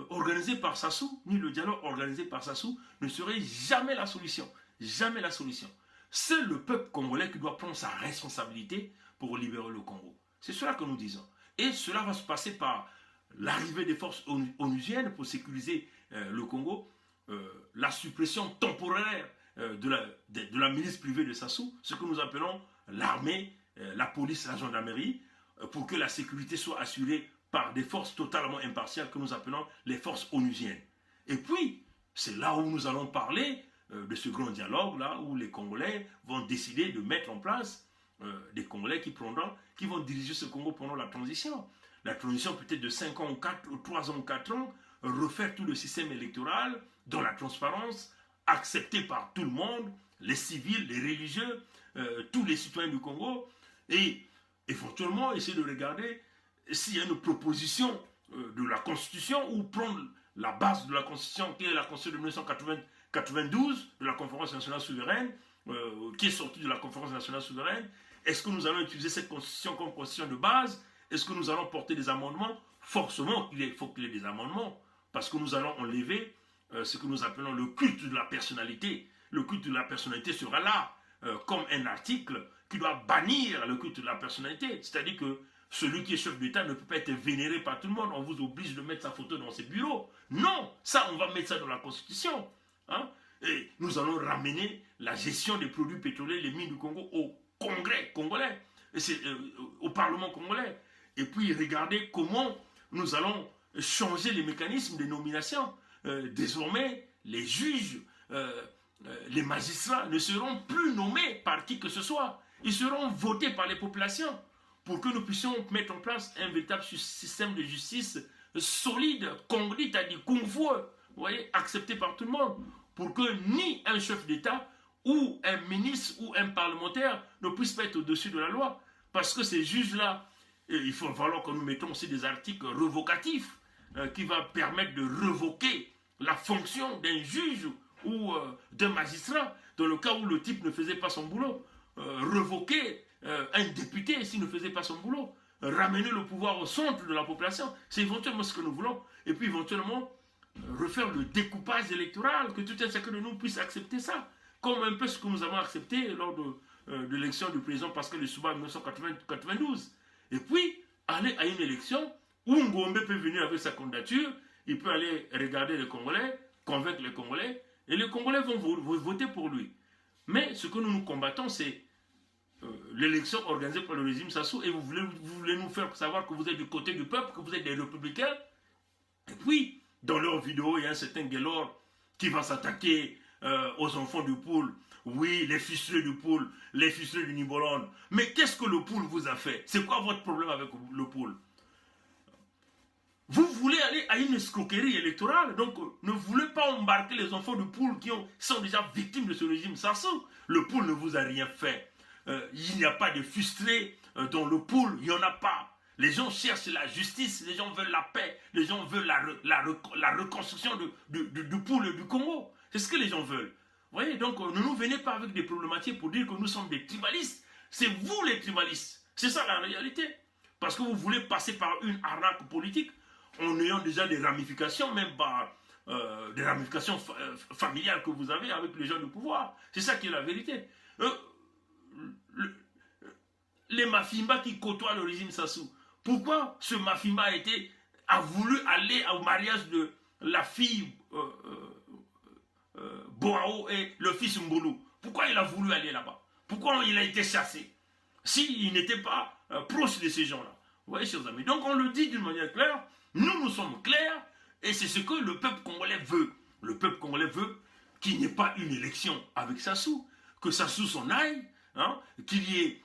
[SPEAKER 1] organisée par Sassou, ni le dialogue organisé par Sassou ne serait jamais la solution. Jamais la solution. C'est le peuple congolais qui doit prendre sa responsabilité pour libérer le Congo. C'est cela que nous disons. Et cela va se passer par l'arrivée des forces onusiennes pour sécuriser le Congo, la suppression temporaire de la milice privée de Sassou, ce que nous appelons l'armée, la police, la gendarmerie, pour que la sécurité soit assurée par des forces totalement impartiales que nous appelons les forces onusiennes. Et puis, c'est là où nous allons parler de ce grand dialogue, là où les Congolais vont décider de mettre en place des Congolais qui vont diriger ce Congo pendant la transition. La transition peut-être de 5 ans ou 3 ans ou 4 ans, refaire tout le système électoral dans la transparence, accepté par tout le monde, les civils, les religieux, tous les citoyens du Congo, et éventuellement essayer de regarder s'il y a une proposition de la Constitution ou prendre la base de la Constitution, qui est la Constitution de 1992, de la Conférence nationale souveraine, qui est sortie de la Conférence nationale souveraine. Est-ce que nous allons utiliser cette Constitution comme Constitution de base? Est-ce que nous allons porter des amendements? Forcément, il faut qu'il y ait des amendements, parce que nous allons enlever ce que nous appelons le culte de la personnalité. Le culte de la personnalité sera là, comme un article qui doit bannir le culte de la personnalité. C'est-à-dire que celui qui est chef d'État ne peut pas être vénéré par tout le monde. On vous oblige de mettre sa photo dans ses bureaux. Non, ça, on va mettre ça dans la Constitution. Hein? Et nous allons ramener la gestion des produits pétroliers, les mines du Congo, au Congrès congolais, au Parlement congolais. Et puis, regardez comment nous allons changer les mécanismes de nomination. Désormais, les juges, les magistrats ne seront plus nommés par qui que ce soit. Ils seront votés par les populations pour que nous puissions mettre en place un véritable système de justice solide, congolais, c'est-à-dire kung-fu, vous voyez, accepté par tout le monde, pour que ni un chef d'État ou un ministre ou un parlementaire ne puisse pas être au-dessus de la loi. Parce que ces juges-là, il faut falloir que nous mettons aussi des articles revocatifs qui vont permettre de revoquer la fonction d'un juge ou d'un magistrat dans le cas où le type ne faisait pas son boulot. Revoquer un député s'il ne faisait pas son boulot. Ramener le pouvoir au centre de la population. C'est éventuellement ce que nous voulons. Et puis éventuellement refaire le découpage électoral, que tout un chacun de nous puisse accepter ça. Comme un peu ce que nous avons accepté lors de l'élection du président Pascal Lissouba en 1992. Et puis, aller à une élection où Ngombe peut venir avec sa candidature, il peut aller regarder les Congolais, convaincre les Congolais, et les Congolais vont voter pour lui. Mais ce que nous combattons, c'est l'élection organisée par le régime Sassou, et vous voulez nous faire savoir que vous êtes du côté du peuple, que vous êtes des républicains. Et puis, dans leur vidéo, il y a un certain Guélor qui va s'attaquer aux enfants du poule. Oui, les ficelés du poule, les ficelés du Nibolone. Mais qu'est-ce que le poule vous a fait? C'est quoi votre problème avec le poule? Vous voulez aller à une escroquerie électorale, donc ne voulez pas embarquer les enfants du poule qui sont déjà victimes de ce régime Sassou. Le poule ne vous a rien fait. Il n'y a pas de frustrés dans le poule, il n'y en a pas. Les gens cherchent la justice, les gens veulent la paix, les gens veulent la reconstruction du poule du Congo. C'est ce que les gens veulent. Vous voyez, donc ne nous venez pas avec des problématiques pour dire que nous sommes des tribalistes. C'est vous les tribalistes. C'est ça la réalité. Parce que vous voulez passer par une arnaque politique en ayant déjà des ramifications, même par des ramifications familiales que vous avez avec les gens du pouvoir. C'est ça qui est la vérité. Les Mafimba qui côtoient le régime Sassou, pourquoi ce Mafimba a voulu aller au mariage de la fille Boao et le fils Mboulou? Pourquoi il a voulu aller là-bas? Pourquoi il a été chassé s'il n'était pas proche de ces gens-là? Vous voyez, chers amis, donc on le dit d'une manière claire, nous sommes clairs, et c'est ce que le peuple congolais veut. Le peuple congolais veut qu'il n'y ait pas une élection avec Sassou, que Sassou s'en aille, hein, qu'il y ait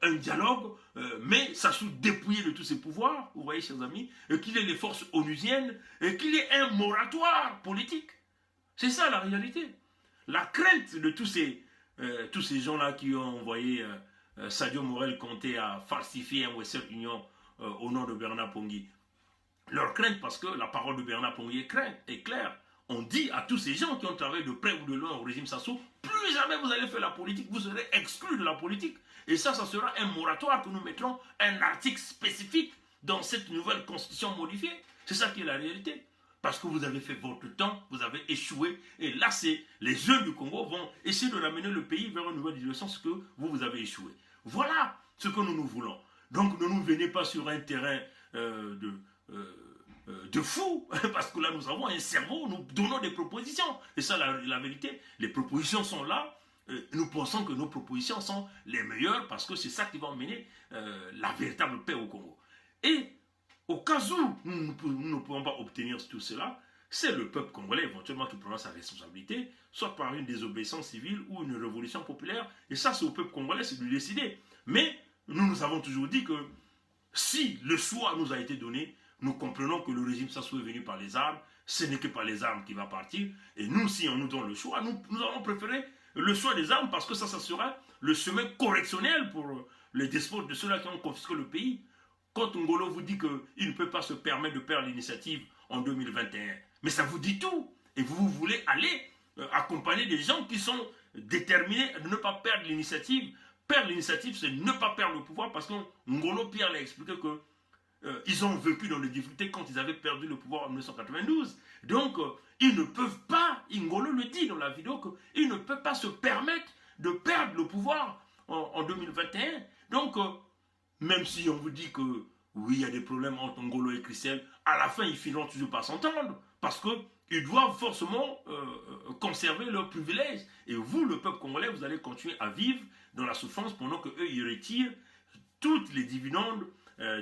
[SPEAKER 1] un dialogue, mais Sassou dépouillé de tous ses pouvoirs, vous voyez, chers amis, et qu'il y ait les forces onusiennes, et qu'il y ait un moratoire politique. C'est ça la réalité. La crainte de tous ces gens-là qui ont envoyé Sadio Morel-Conté à falsifier un Western Union au nom de Bernard Pongui. Leur crainte, parce que la parole de Bernard Pongui est claire. On dit à tous ces gens qui ont travaillé de près ou de loin au régime Sassou, plus jamais vous allez faire la politique, vous serez exclus de la politique. Et ça sera un moratoire que nous mettrons un article spécifique dans cette nouvelle constitution modifiée. C'est ça qui est la réalité. Parce que vous avez fait votre temps, vous avez échoué. Et là, les jeunes du Congo vont essayer de ramener le pays vers une nouvelle direction, ce que vous avez échoué. Voilà ce que nous voulons. Donc ne nous venez pas sur un terrain de fou, parce que là nous avons un cerveau, nous donnons des propositions. Et ça, la vérité, les propositions sont là. Nous pensons que nos propositions sont les meilleures parce que c'est ça qui va emmener la véritable paix au Congo. Et au cas où nous ne pouvons pas obtenir tout cela, c'est le peuple congolais éventuellement qui prendra sa responsabilité, soit par une désobéissance civile ou une révolution populaire. Et ça, c'est au peuple congolais, c'est de décider. Mais nous avons toujours dit que si le choix nous a été donné, nous comprenons que le régime Sassou est venu par les armes, ce n'est que par les armes qu'il va partir. Et nous, si on nous donne le choix, nous avons préféré le choix des armes parce que ça sera le chemin correctionnel pour les despotes de ceux-là qui ont confisqué le pays. Quand Ngolo vous dit qu'il ne peut pas se permettre de perdre l'initiative en 2021, mais ça vous dit tout. Et vous voulez aller accompagner des gens qui sont déterminés à ne pas perdre l'initiative. Perdre l'initiative, c'est ne pas perdre le pouvoir parce que Ngolo Pierre l'a expliqué que ils ont vécu dans les difficultés quand ils avaient perdu le pouvoir en 1992. Donc, ils ne peuvent pas, Ngolo le dit dans la vidéo, qu'ils ne peuvent pas se permettre de perdre le pouvoir en 2021. Donc, même si on vous dit que oui, il y a des problèmes entre Ngolo et Christelle, à la fin, ils finiront toujours par s'entendre. Parce qu'ils doivent forcément conserver leurs privilèges. Et vous, le peuple congolais, vous allez continuer à vivre dans la souffrance pendant qu'eux, ils retirent toutes les dividendes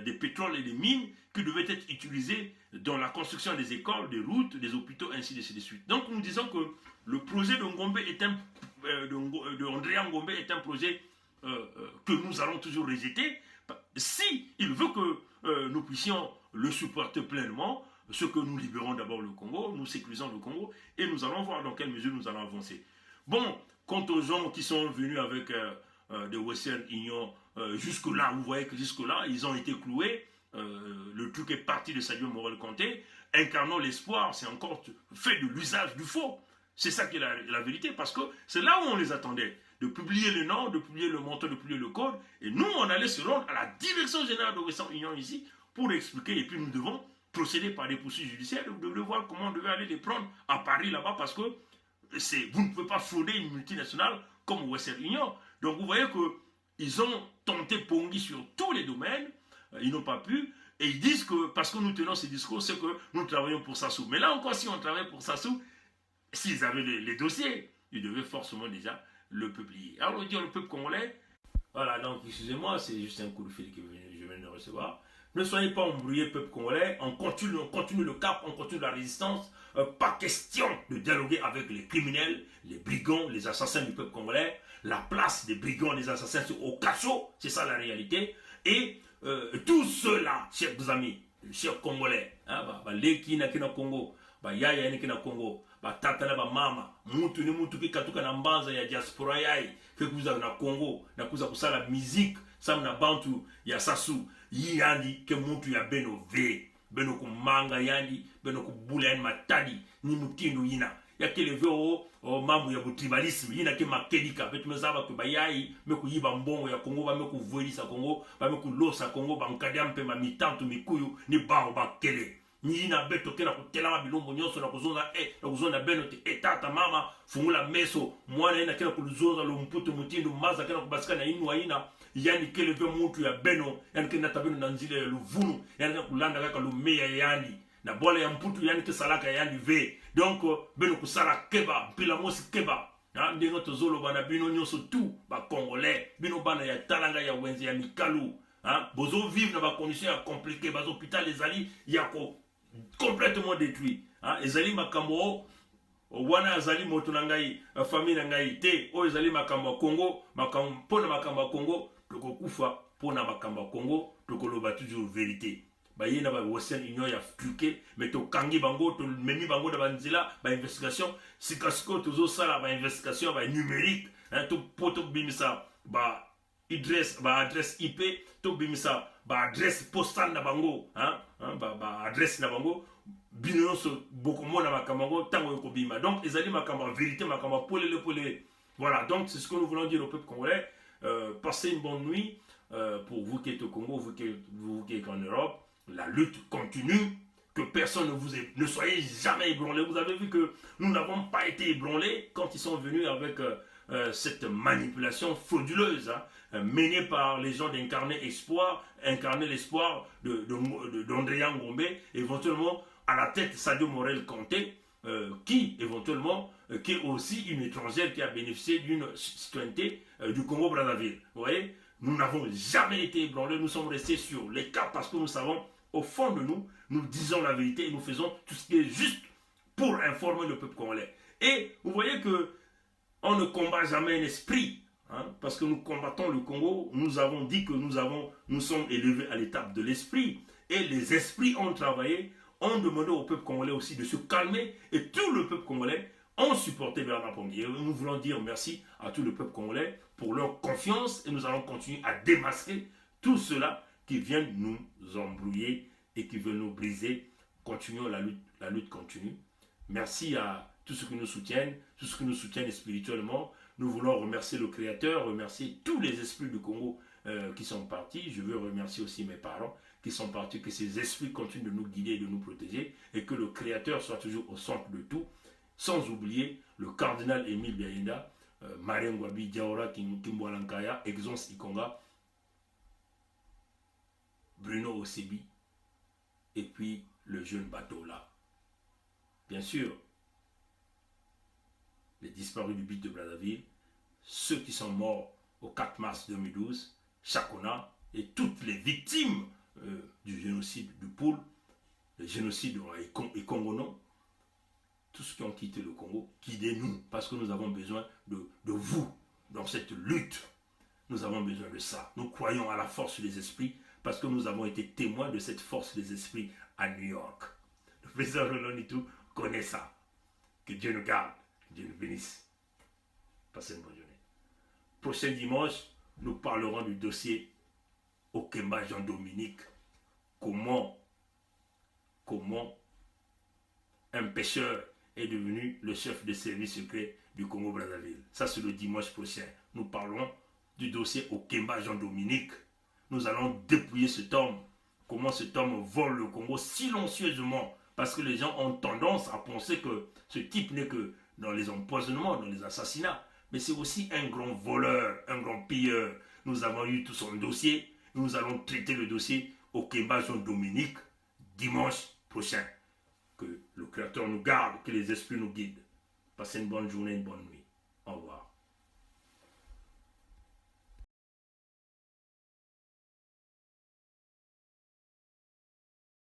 [SPEAKER 1] des pétroles et des mines qui devaient être utilisés dans la construction des écoles, des routes, des hôpitaux, ainsi de suite. Donc nous disons que le projet de Ngombe est de Andrea Ngombe est un projet que nous allons toujours rejeter. Si il veut que nous puissions le supporter pleinement, ce que nous libérons d'abord le Congo, nous sécurisons le Congo, et nous allons voir dans quelle mesure nous allons avancer. Bon, quant aux gens qui sont venus avec de Western Union, jusque-là, vous voyez que jusque-là, ils ont été cloués. Le truc est parti de Sadio Morel-Conté. Incarnant l'espoir, c'est encore fait de l'usage du faux. C'est ça qui est la vérité, parce que c'est là où on les attendait. De publier le nom, de publier le montant, de publier le code. Et nous, on allait se rendre à la direction générale de Western Union ici pour expliquer. Et puis nous devons procéder par des poursuites judiciaires. Vous devez voir comment on devait aller les prendre à Paris là-bas, parce que vous ne pouvez pas frauder une multinationale comme Western Union. Donc vous voyez qu'ils ont tenté Pongi sur tous les domaines, ils n'ont pas pu, et ils disent que parce que nous tenons ces discours, c'est que nous travaillons pour Sassou. Mais là encore, si on travaille pour Sassou, s'ils avaient les dossiers, ils devaient forcément déjà le publier. Alors on dit le peuple congolais, voilà, donc excusez-moi, c'est juste un coup de fil que je viens de recevoir. Ne soyez pas embrouillés, peuple congolais, on continue le cap, on continue la résistance. Pas question de dialoguer avec les criminels, les brigands, les assassins du peuple congolais. La place des brigands, des assassins, c'est au cachot, c'est ça la réalité. Et tous ceux-là, chers amis, chers congolais, les qui na Congo, yaya na Congo, tata na mama, mutu ni mutu ki katuka na mbanza ya diaspora yai, ke kuza na Congo, na kuza kusala musique, sam na bantu ya Sassou, yandi ke mutu ya beno ve, beno kumanga yandi, beno kubula yani matadi, ni mutindo yina. Ya kele ve o mambo ya tribalisme yina ke makedika betu mezaba ke bayai meku yiba mbongo ya Congo ba meku voilisa Congo ba meku losa Congo ba mkadia mpe ma mitantu mikuyu ni bao ba kele ni yina beto kena kutela bilombo nyoso na kuzonda beno te tata mama fungula meso mwana ina kena kuluzonza lo mputo mutindo maza kena kubasika na inu aina yani kele ve mutu ya beno yani kena tabeno na nzile ya luvunu yani kulanda kaka lumeya yani na bola ya mputu yani ke salaka yani ve donc beno kusala keba pila mosi keba ndengo tozolo bana bino nyonso tout ba congolais bino bana ya talanga ya wenze ya mikalu bozo vivre na ba conditions ya compliquées ba hôpital les ali ya complètement détruit ezali makambo wana azali moto na ngai famille na ngai te o ezali makambo Congo makambo pona makambo Congo tokokufa pona makambo Congo tokoloba toujours vérité. Bayena ba Western Union ya truqué mais to kangi bango to memi bango da banzila ba investigation sikasiko tozo sala ba investigation ba numérique to poto bimisa ba adresse IP to bimisa ba adresse postale na bango ba adresse na bango bino so beaucoup mona makambo tango ko bima donc ezali makambo vérité makambo polele voilà donc c'est ce que nous voulons dire au peuple congolais. Passez une bonne nuit pour vous qui êtes au Congo, vous qui êtes en Europe. La lutte continue, que personne ne soyez jamais ébranlé. Vous avez vu que nous n'avons pas été ébranlés quand ils sont venus avec cette manipulation frauduleuse menée par les gens d'Incarner Espoir, incarner l'espoir d'Andrea Ngombe, éventuellement à la tête Sadio Morel-Conté, qui éventuellement qui est aussi une étrangère qui a bénéficié d'une citoyenneté du Congo-Brazzaville. Vous voyez, nous n'avons jamais été ébranlés, nous sommes restés sur les cas parce que nous savons au fond de nous, nous disons la vérité et nous faisons tout ce qui est juste pour informer le peuple congolais. Et vous voyez que on ne combat jamais un esprit, hein, parce que nous combattons le Congo. Nous avons dit que nous sommes élevés à l'étape de l'esprit. Et les esprits ont travaillé, ont demandé au peuple congolais aussi de se calmer. Et tout le peuple congolais ont supporté Bernard Pongui. Et nous voulons dire merci à tout le peuple congolais pour leur confiance. Et nous allons continuer à démasquer tout cela qui vient nous embrouiller et qui veut nous briser. Continuons la lutte continue. Merci à tous ceux qui nous soutiennent, tous ceux qui nous soutiennent spirituellement. Nous voulons remercier le Créateur, remercier tous les esprits du Congo qui sont partis. Je veux remercier aussi mes parents qui sont partis, que ces esprits continuent de nous guider et de nous protéger et que le Créateur soit toujours au centre de tout. Sans oublier le cardinal Émile Biayenda, Marengwabi Diaora Kimboalankaya, Exons Ikonga, Bruno Osebi et puis le jeune bateau là. Bien sûr, les disparus du beat de Brazzaville, ceux qui sont morts au 4 mars 2012, Chakona et toutes les victimes du génocide du Poul, le génocide et Congono, tous ceux qui ont quitté le Congo, guidez-nous parce que nous avons besoin de vous dans cette lutte. Nous avons besoin de ça. Nous croyons à la force des esprits parce que nous avons été témoins de cette force des esprits à New York. Le président Roland Itou connaît ça. Que Dieu nous garde, que Dieu nous bénisse. Passez une bonne journée. Prochain dimanche, nous parlerons du dossier Okemba Jean-Dominique. Comment un pêcheur est devenu le chef de service secret du Congo-Brazzaville. Ça, c'est le dimanche prochain. Nous parlerons du dossier Okemba Jean-Dominique. Nous allons dépouiller cet homme. Comment cet homme vole le Congo silencieusement. Parce que les gens ont tendance à penser que ce type n'est que dans les empoisonnements, dans les assassinats. Mais c'est aussi un grand voleur, un grand pilleur. Nous avons eu tout son dossier. Nous allons traiter le dossier Okemba Jean-Dominique dimanche prochain. Que le Créateur nous garde, que les esprits nous guident. Passez une bonne journée, une bonne nuit. Au revoir.